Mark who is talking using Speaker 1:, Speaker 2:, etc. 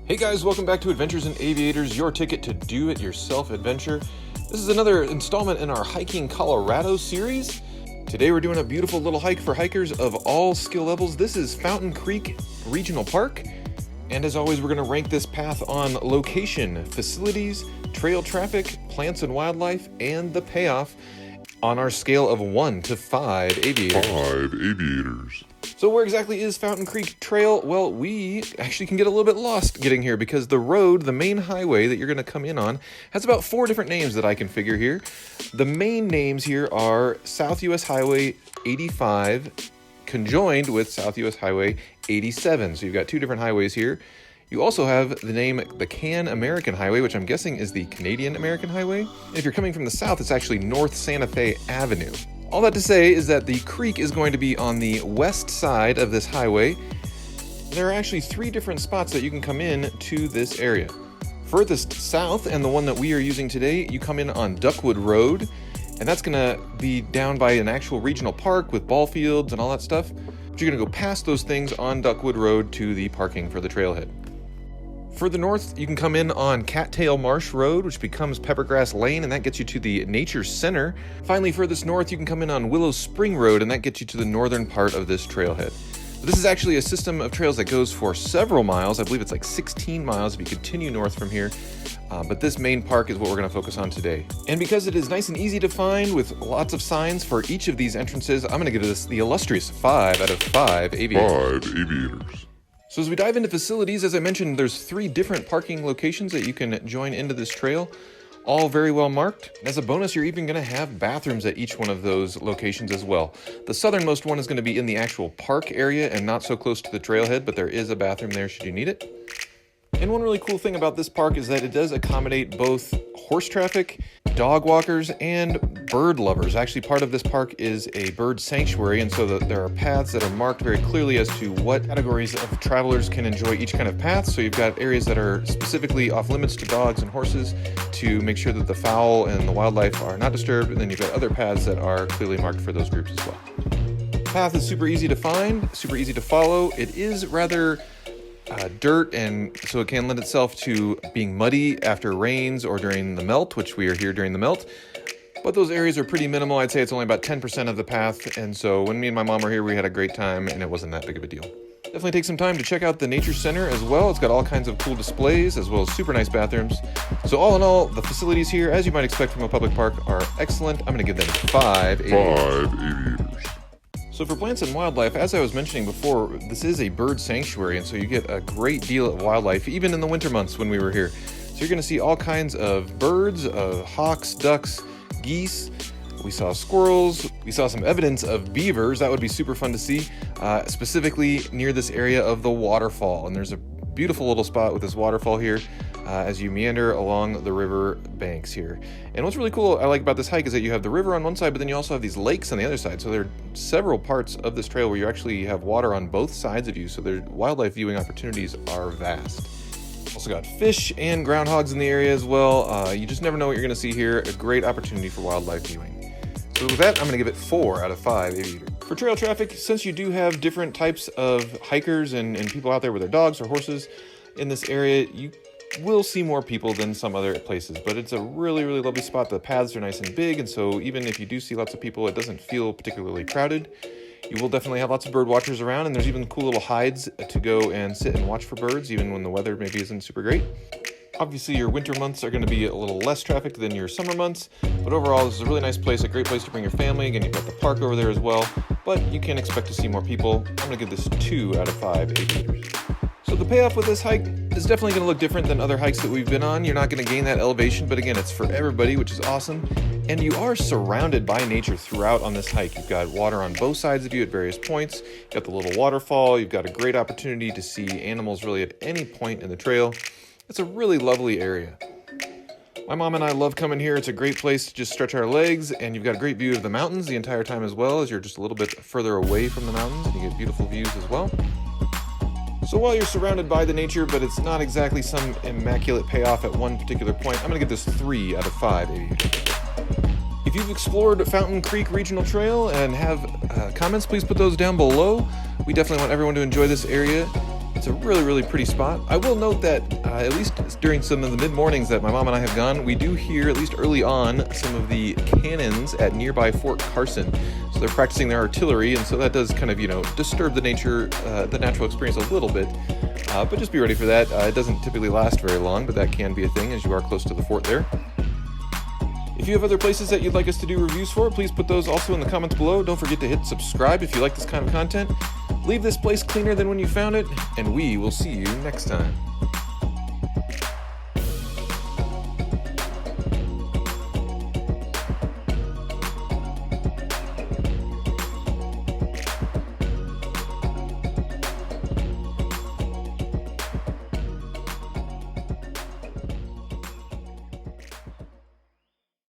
Speaker 1: Hey guys, welcome back to Adventures in Aviators, your ticket to do-it-yourself adventure. This is another installment in our Hiking Colorado series. Today we're doing a beautiful little hike for hikers of all skill levels. This is Fountain Creek Regional Park. And as always, we're going to rank this path on location, facilities, trail traffic, plants and wildlife, and the payoff on our scale of 1 to 5 aviators. So where exactly is Fountain Creek Trail? Well, we actually can get a little bit lost getting here because the road, the main highway that you're going to come in on, has about 4 different names that I can figure here. The main names here are South US Highway 85 conjoined with South US Highway 87. So you've got 2 different highways here. You also have the name the Can American Highway, which I'm guessing is the Canadian American Highway. And if you're coming from the south, it's actually North Santa Fe Avenue. All that to say is that the creek is going to be on the west side of this highway. There are actually 3 different spots that you can come in to this area. Furthest south, and the one that we are using today, you come in on Duckwood Road, and that's gonna be down by an actual regional park with ball fields and all that stuff. But you're gonna go past those things on Duckwood Road to the parking for the trailhead. Further north, you can come in on Cattail Marsh Road, which becomes Peppergrass Lane, and that gets you to the Nature Center. Finally, furthest north, you can come in on Willow Spring Road, and that gets you to the northern part of this trailhead. This is actually a system of trails that goes for several miles. I believe it's like 16 miles if you continue north from here. But this main park is what we're going to focus on today. And because it is nice and easy to find with lots of signs for each of these entrances, I'm going to give this the illustrious 5 out of 5 aviators. So as we dive into facilities, as I mentioned, there's 3 different parking locations that you can join into this trail, all very well marked. As a bonus, you're even going to have bathrooms at each one of those locations as well. The southernmost one is going to be in the actual park area and not so close to the trailhead, but there is a bathroom there should you need it. And one really cool thing about this park is that it does accommodate both horse traffic, dog walkers, and bird lovers. Actually, part of this park is a bird sanctuary, and so there are paths that are marked very clearly as to what categories of travelers can enjoy each kind of path. So you've got areas that are specifically off limits to dogs and horses to make sure that the fowl and the wildlife are not disturbed, and then you've got other paths that are clearly marked for those groups as well. The path is super easy to find, super easy to follow. It is rather dirt, and so it can lend itself to being muddy after rains or during the melt, which we are here during the melt. But those areas are pretty minimal. I'd say it's only about 10% of the path, and so when me and my mom were here, we had a great time, and it wasn't that big of a deal. Definitely take some time to check out the Nature Center as well. It's got all kinds of cool displays, as well as super nice bathrooms. So all in all, the facilities here, as you might expect from a public park, are excellent. I'm going to give them 5 aviators. So for plants and wildlife, as I was mentioning before, this is a bird sanctuary, and so you get a great deal of wildlife, even in the winter months when we were here. So you're going to see all kinds of birds, hawks, ducks, geese. We saw squirrels. We saw some evidence of beavers. That would be super fun to see, specifically near this area of the waterfall. And there's a beautiful little spot with this waterfall here as you meander along the river banks here. And what's really cool I like about this hike is that you have the river on one side, but then you also have these lakes on the other side. So there are several parts of this trail where you actually have water on both sides of you. So their wildlife viewing opportunities are vast. Also got fish and groundhogs in the area as well. You just never know what you're going to see here. A great opportunity for wildlife viewing. So with that, I'm going to give it 4 out of 5 aviators. For trail traffic, since you do have different types of hikers and people out there with their dogs or horses in this area, you will see more people than some other places, but it's a really, really lovely spot. The paths are nice and big, and so even if you do see lots of people, it doesn't feel particularly crowded. You will definitely have lots of bird watchers around, and there's even cool little hides to go and sit and watch for birds, even when the weather maybe isn't super great. Obviously, your winter months are going to be a little less traffic than your summer months, but overall, this is a really nice place, a great place to bring your family. Again, you've got the park over there as well, but you can expect to see more people. I'm going to give this 2 out of 5 aviators. So the payoff with this hike is definitely going to look different than other hikes that we've been on. You're not going to gain that elevation, but again, it's for everybody, which is awesome. And you are surrounded by nature throughout on this hike. You've got water on both sides of you at various points. You've got the little waterfall. You've got a great opportunity to see animals really at any point in the trail. It's a really lovely area. My mom and I love coming here. It's a great place to just stretch our legs, and you've got a great view of the mountains the entire time as well, as you're just a little bit further away from the mountains, and you get beautiful views as well. So while you're surrounded by the nature, but it's not exactly some immaculate payoff at one particular point, I'm going to give this 3 out of 5 aviators. If you've explored Fountain Creek Regional Trail and have comments, please put those down below. We definitely want everyone to enjoy this area. It's a really, really pretty spot. I will note that at least during some of the mid-mornings that my mom and I have gone, we do hear, at least early on, some of the cannons at nearby Fort Carson. So they're practicing their artillery, and so that does kind of, disturb the natural experience a little bit. But just be ready for that. It doesn't typically last very long, but that can be a thing as you are close to the fort there. If you have other places that you'd like us to do reviews for, please put those also in the comments below. Don't forget to hit subscribe if you like this kind of content. Leave this place cleaner than when you found it, and we will see you next time.